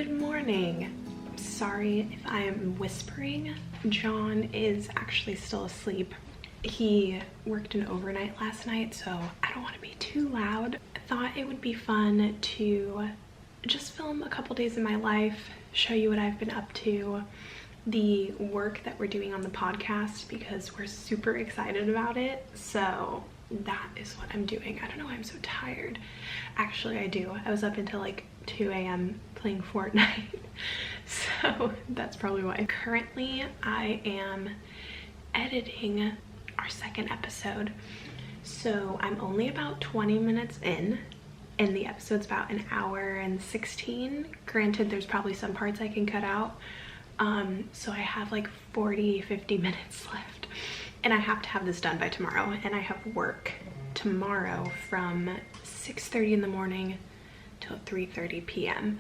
Good morning. Sorry if I am whispering. John is actually still asleep. He worked an overnight last night, so I don't want to be too loud. I thought it would be fun to just film a couple days in my life, show you what I've been up to, the work that we're doing on the podcast, because we're super excited about it. So that is what I'm doing. I don't know why I'm so tired. Actually, I do. I was up until like 2 a.m. playing Fortnite. So that's probably why. Currently, I am editing our second episode. So I'm only about 20 minutes in, and the episode's about an hour and 16. Granted, there's probably some parts I can cut out. So I have like 40-50 minutes left. And I have to have this done by tomorrow, and I have work tomorrow from 6:30 in the morning till 3:30 p.m.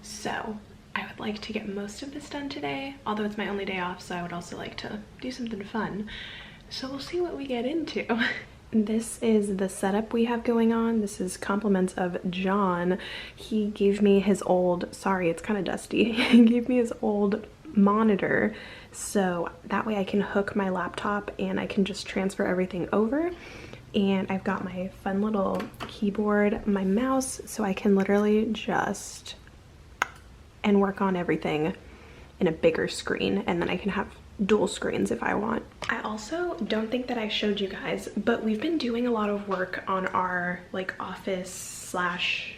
So I would like to get most of this done today, although it's my only day off, so I would also like to do something fun. So we'll see what we get into. This is the setup we have going on. This is compliments of John. He gave me his old, sorry, it's kind of dusty. He gave me his old monitor, so that way I can hook my laptop and I can just transfer everything over. And I've got my fun little keyboard, my mouse, so I can literally just and work on everything in a bigger screen, and then I can have dual screens if I want. I also don't think that I showed you guys, but we've been doing a lot of work on our like office slash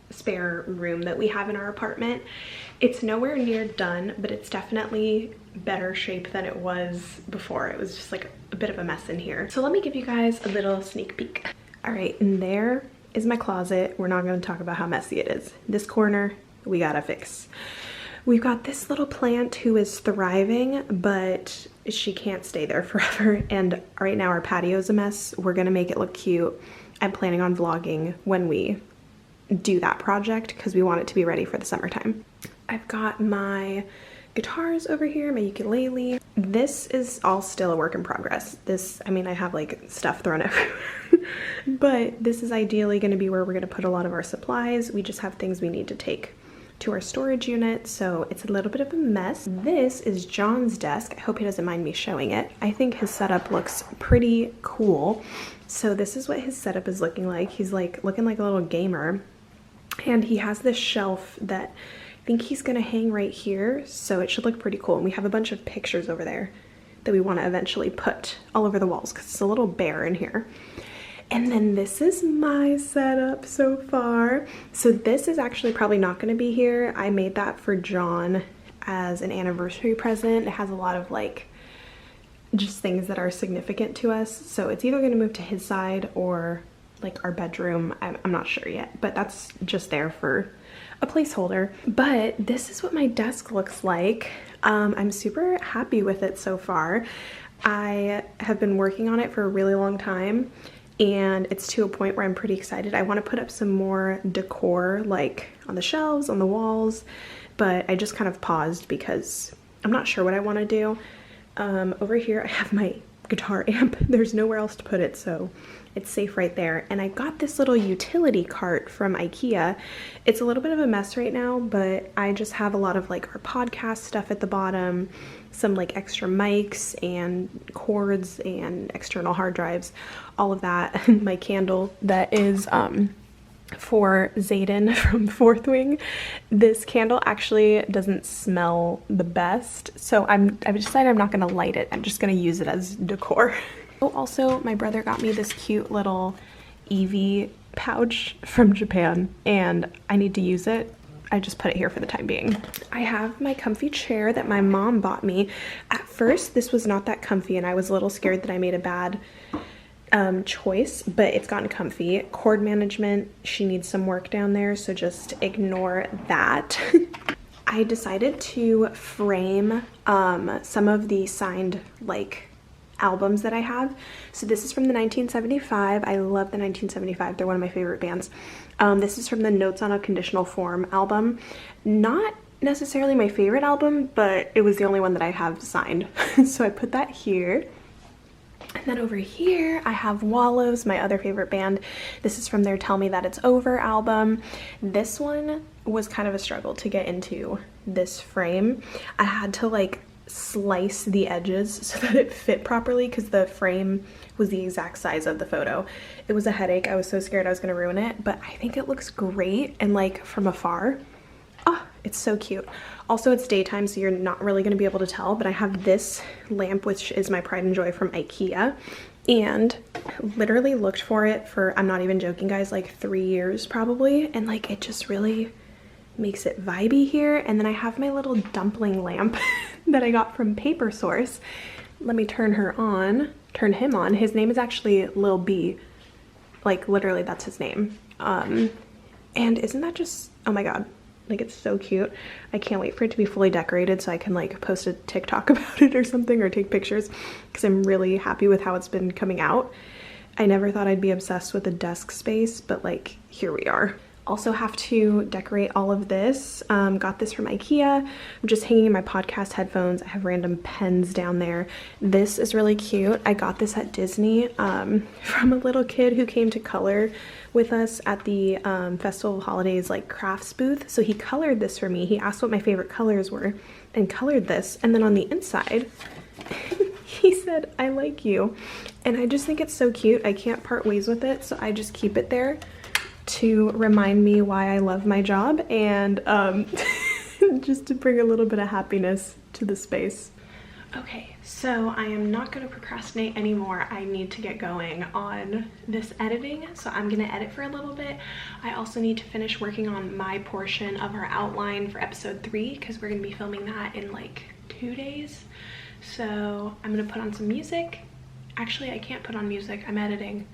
spare room that we have in our apartment. It's nowhere near done, but it's definitely better shape than it was before. It was just like a bit of a mess in here. So let me give you guys a little sneak peek. All right, and there is my closet. We're not going to talk about how messy it is. This corner, we gotta fix. We've got this little plant who is thriving, but she can't stay there forever. And right now our patio is a mess. We're gonna make it look cute. I'm planning on vlogging when we do that project because we want it to be ready for the summertime. I've got my guitars over here, my ukulele. This is all still a work in progress. This, I mean, I have like stuff thrown everywhere, but this is ideally gonna be where we're gonna put a lot of our supplies. We just have things we need to take to our storage unit, so it's a little bit of a mess. This is John's desk. I hope he doesn't mind me showing it. I think his setup looks pretty cool. So this is what his setup is looking like. He's like looking like a little gamer, and he has this shelf that I think he's gonna hang right here, so it should look pretty cool. And we have a bunch of pictures over there that we want to eventually put all over the walls because it's a little bare in here. And then this is my setup so far. So this is actually probably not going to be here. I made that for John as an anniversary present. It has a lot of like just things that are significant to us. So it's either going to move to his side or like our bedroom. I'm not sure yet, but that's just there for a placeholder. But this is what my desk looks like. I'm super happy with it so far. I have been working on it for a really long time, and it's to a point where I'm pretty excited. I want to put up some more decor like on the shelves, on the walls, but I just kind of paused because I'm not sure what I want to do. Over here I have my guitar amp. There's nowhere else to put it, so it's safe right there. And I got this little utility cart from IKEA. It's a little bit of a mess right now, but I just have a lot of like our podcast stuff at the bottom, some like extra mics and cords and external hard drives, all of that. And my candle that is for Zayden from Fourth Wing. This candle actually doesn't smell the best, so I've decided I'm not gonna light it. I'm just gonna use it as decor. Oh, also my brother got me this cute little Eevee pouch from Japan, and I need to use it. I just put it here for the time being. I have my comfy chair that my mom bought me. At first, this was not that comfy, and I was a little scared that I made a bad choice, but it's gotten comfy. Cord management, she needs some work down there, so just ignore that. I decided to frame some of the signed like albums that I have. So this is from the 1975. I love the 1975. They're one of my favorite bands. This is from the Notes on a Conditional Form album. Not necessarily my favorite album, but it was the only one that I have signed. So I put that here. And then over here, I have Wallows, my other favorite band. This is from their Tell Me That It's Over album. This one was kind of a struggle to get into this frame. I had to like slice the edges so that it fit properly because the frame was the exact size of the photo. It was a headache. I was so scared I was gonna ruin it, but I think it looks great. And like from afar, oh, it's so cute. Also, it's daytime, so you're not really gonna be able to tell, but I have this lamp, which is my pride and joy from IKEA, and literally looked for it for, I'm not even joking guys, like 3 years probably, and like it just really makes it vibey here. And then I have my little dumpling lamp that I got from Paper Source. Let me turn him on. His name is actually Lil B. Like literally that's his name. And isn't that just, oh my god, like it's so cute. I can't wait for it to be fully decorated so I can like post a TikTok about it or something, or take pictures, because I'm really happy with how it's been coming out. I never thought I'd be obsessed with a desk space, but like here we are. Also have to decorate all of this. Got this from IKEA. I'm just hanging in my podcast headphones. I have random pens down there. This is really cute. I got this at Disney from a little kid who came to color with us at the Festival of Holidays like crafts booth. So he colored this for me. He asked what my favorite colors were and colored this. And then on the inside, he said, "I like you." And I just think it's so cute. I can't part ways with it, so I just keep it there to remind me why I love my job, and just to bring a little bit of happiness to the space. Okay, so I am not going to procrastinate anymore. I need to get going on this editing, so I'm going to edit for a little bit. I also need to finish working on my portion of our outline for episode 3, because we're going to be filming that in like 2 days. So I'm going to put on some music. Actually, I can't put on music. I'm editing.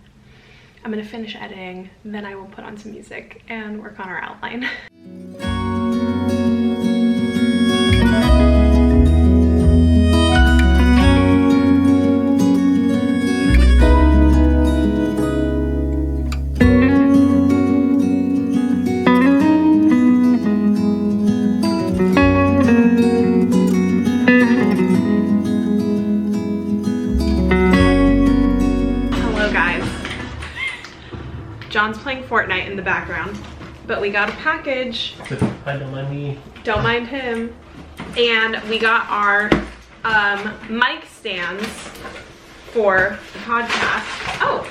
I'm gonna finish editing, then I will put on some music and work on our outline. John's playing Fortnite in the background, but we got a package. Don't mind me. Don't mind him. And we got our mic stands for the podcast. Oh,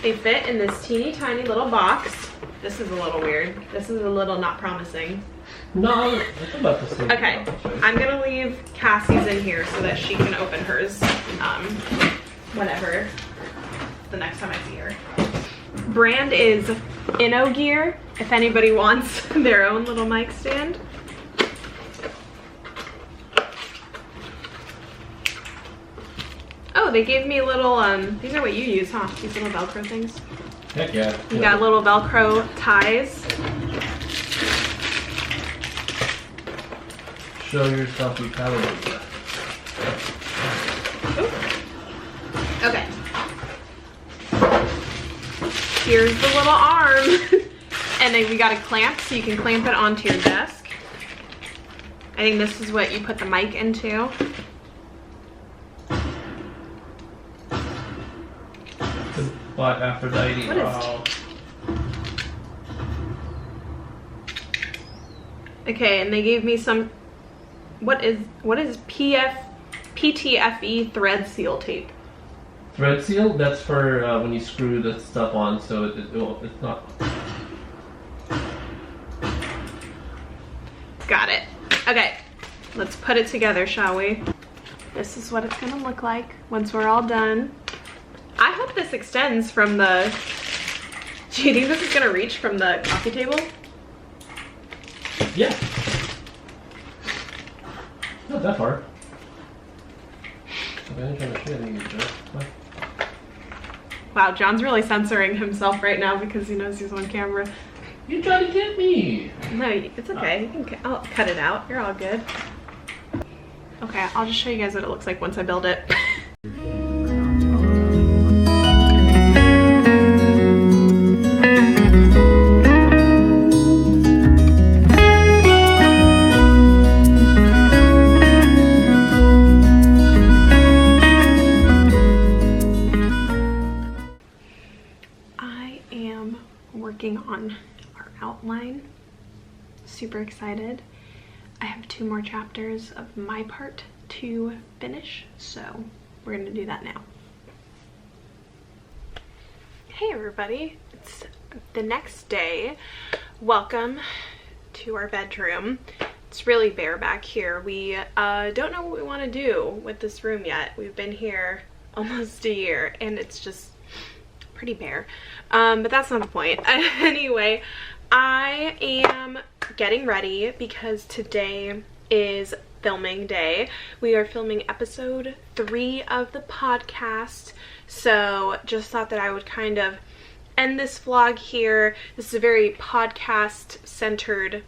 they fit in this teeny tiny little box. This is a little weird. This is a little not promising. No, it's about the same. Okay, I'm gonna leave Cassie's in here so that she can open hers whenever, the next time I see her. Brand is InnoGear, if anybody wants their own little mic stand. Oh, they gave me a little, these are what you use, huh? These little Velcro things. Heck yeah. You got little Velcro ties. Show yourself, you coward. Okay. Here's the little arm. And then we got a clamp, so you can clamp it onto your desk. I think this is what you put the mic into. What, Aphrodite? What is Wow. Okay, and they gave me some, what is PTFE thread seal tape? Thread seal? That's for when you screw the stuff on, so it's not. Got it. Okay, let's put it together, shall we? This is what it's gonna look like once we're all done. I hope this extends from the, do you think this is gonna reach from the coffee table? Yeah. Not that far. Wow, John's really censoring himself right now because he knows he's on camera. You trying to get me? No, it's okay. You can, I'll cut it out. You're all good. Okay, I'll just show you guys what it looks like once I build it. working on our outline. Super excited. I have 2 more chapters of my part to finish, so we're gonna do that now. Hey everybody, it's the next day. Welcome to our bedroom. It's really bare back here. We don't know what we want to do with this room yet. We've been here almost a year and it's just pretty bare. But that's not the point. Anyway, I am getting ready because today is filming day. We are filming episode 3 of the podcast. So just thought that I would kind of end this vlog here. This is a very podcast centered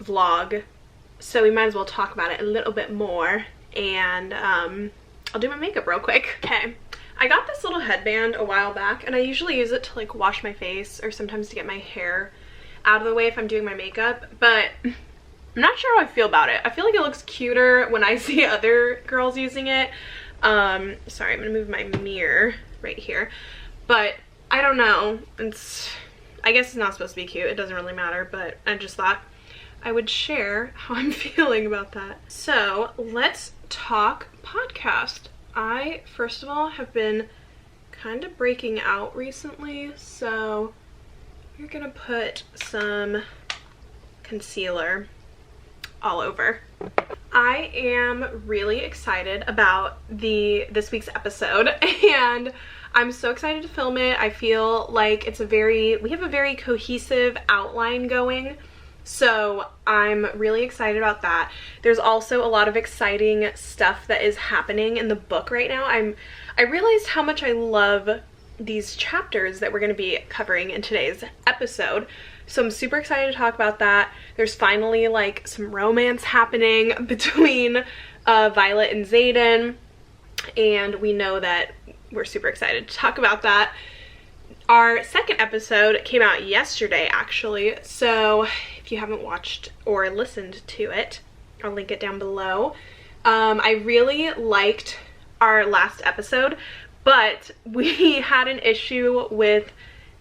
vlog, so we might as well talk about it a little bit more. And I'll do my makeup real quick. Okay, I got this little headband a while back and I usually use it to like wash my face or sometimes to get my hair out of the way if I'm doing my makeup, but I'm not sure how I feel about it. I feel like it looks cuter when I see other girls using it. Sorry, I'm gonna move my mirror right here, but I don't know. I guess it's not supposed to be cute. It doesn't really matter, but I just thought I would share how I'm feeling about that. So let's talk podcast. I, first of all, have been kind of breaking out recently, so we're gonna put some concealer all over. I am really excited about this week's episode, and I'm so excited to film it. I feel like we have a very cohesive outline going, so I'm really excited about that. There's also a lot of exciting stuff that is happening in the book right now. I realized how much I love these chapters that we're going to be covering in today's episode. So I'm super excited to talk about that. There's finally like some romance happening between Violet and Xaden, and we know that we're super excited to talk about that. Our second episode came out yesterday, actually, so if you haven't watched or listened to it, I'll link it down below. I really liked our last episode, but we had an issue with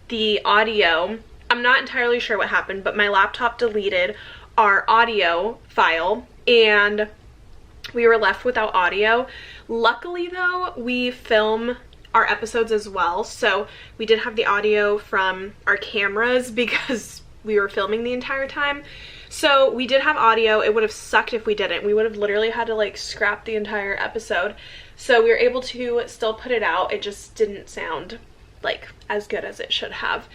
the audio. I'm not entirely sure what happened, but my laptop deleted our audio file and we were left without audio. Luckily though, we film our episodes as well, so we did have the audio from our cameras because we were filming the entire time. So we did have audio. It would have sucked if we didn't. We would have literally had to like scrap the entire episode. So we were able to still put it out. It just didn't sound like as good as it should have.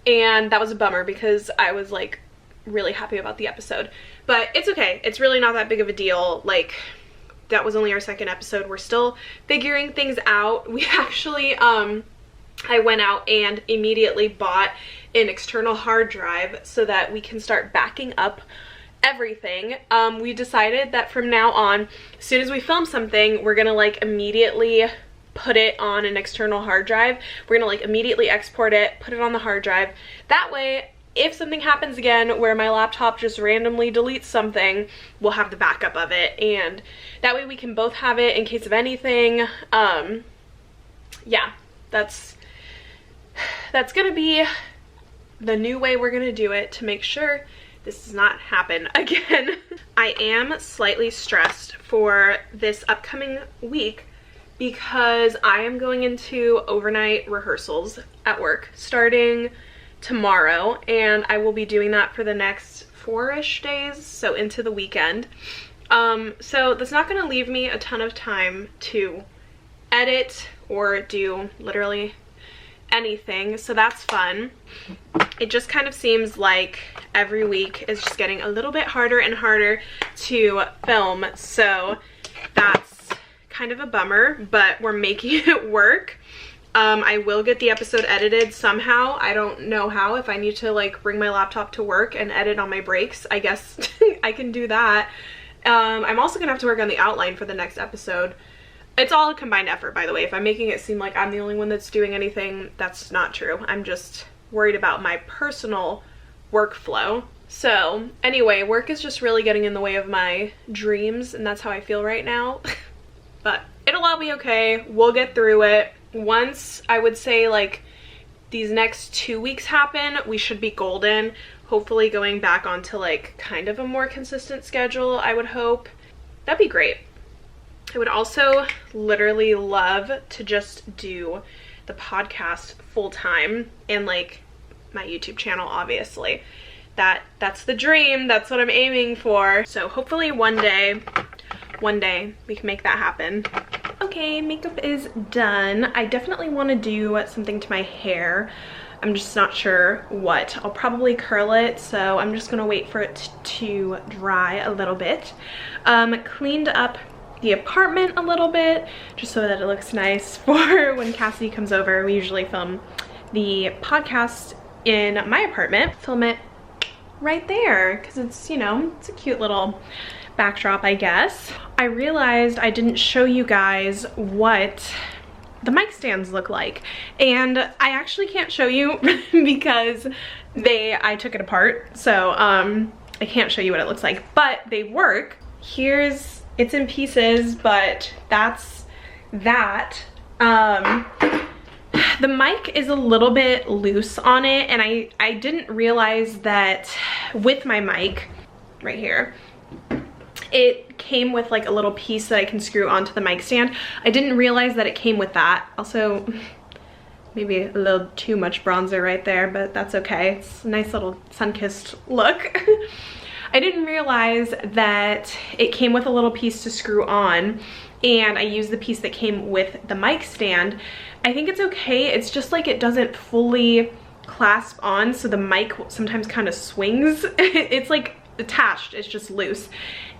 And that was a bummer because I was like really happy about the episode. But it's okay. It's really not that big of a deal. Like, that was only our second episode. We're still figuring things out. We actually, I went out and immediately bought an external hard drive so that we can start backing up everything. We decided that from now on, as soon as we film something, we're gonna like immediately put it on an external hard drive. We're gonna like immediately export it, put it on the hard drive. That way, if something happens again where my laptop just randomly deletes something, we'll have the backup of it, and that way we can both have it in case of anything. Yeah, that's gonna be the new way we're gonna do it to make sure this does not happen again. I am slightly stressed for this upcoming week because I am going into overnight rehearsals at work starting tomorrow, and I will be doing that for the next 4-ish days, so into the weekend. So that's not gonna leave me a ton of time to edit or do literally anything, so that's fun. It just kind of seems like every week is just getting a little bit harder and harder to film, so that's kind of a bummer, but we're making it work. I will get the episode edited somehow. I don't know how. If I need to like bring my laptop to work and edit on my breaks, I guess I can do that. I'm also gonna have to work on the outline for the next episode. It's all a combined effort, by the way. If I'm making it seem like I'm the only one that's doing anything, that's not true. I'm just worried about my personal workflow. So anyway, work is just really getting in the way of my dreams, and that's how I feel right now. But it'll all be okay. We'll get through it. Once, I would say, like, these next 2 weeks happen, we should be golden. Hopefully going back onto like kind of a more consistent schedule, I would hope. That'd be great. I would also literally love to just do the podcast full time and like my YouTube channel, obviously. That's the dream. That's what I'm aiming for. So hopefully one day we can make that happen. Okay, makeup is done. I definitely want to do something to my hair. I'm just not sure what. I'll probably curl it, so I'm just gonna wait for it to dry a little bit. Cleaned up the apartment a little bit just so that it looks nice for when Cassidy comes over. We usually film the podcast in my apartment. Film it right there because it's, you know, it's a cute little backdrop, I guess. I realized I didn't show you guys what the mic stands look like, and I actually can't show you because I took it apart, so I can't show you what it looks like, but they work. It's in pieces, but that's that. The mic is a little bit loose on it, and I didn't realize that with my mic right here, it came with like a little piece that I can screw onto the mic stand. I didn't realize that it came with that. Also, maybe a little too much bronzer right there, but that's okay. It's a nice little sun-kissed look. I didn't realize that it came with a little piece to screw on, and I used the piece that came with the mic stand. I think it's okay. It's just like it doesn't fully clasp on, so the mic sometimes kind of swings. It's like attached, it's just loose,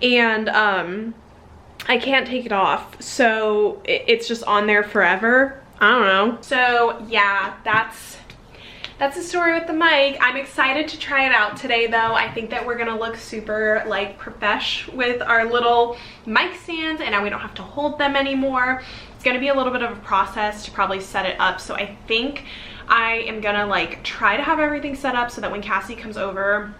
and I can't take it off, so it's just on there forever. I don't know. So yeah, that's the story with the mic. I'm excited to try it out today though. I think that we're gonna look super like profesh with our little mic stands, and now we don't have to hold them anymore. It's gonna be a little bit of a process to probably set it up, so I think I am gonna like try to have everything set up so that when Cassie comes over,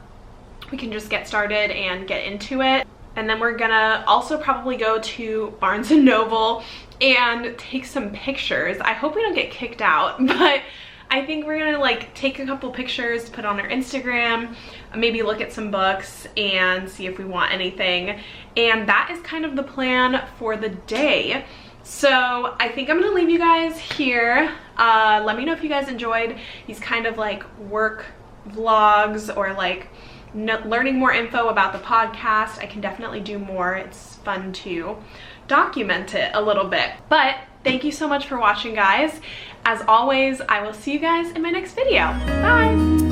we can just get started and get into it. And then we're gonna also probably go to Barnes & Noble and take some pictures. I hope we don't get kicked out, but I think we're gonna like take a couple pictures to put on our Instagram, maybe look at some books and see if we want anything. And that is kind of the plan for the day. So I think I'm gonna leave you guys here. Let me know if you guys enjoyed these kind of like work vlogs or like learning more info about the podcast. I can definitely do more. It's fun to document it a little bit. But thank you so much for watching, guys. As always, I will see you guys in my next video. Bye!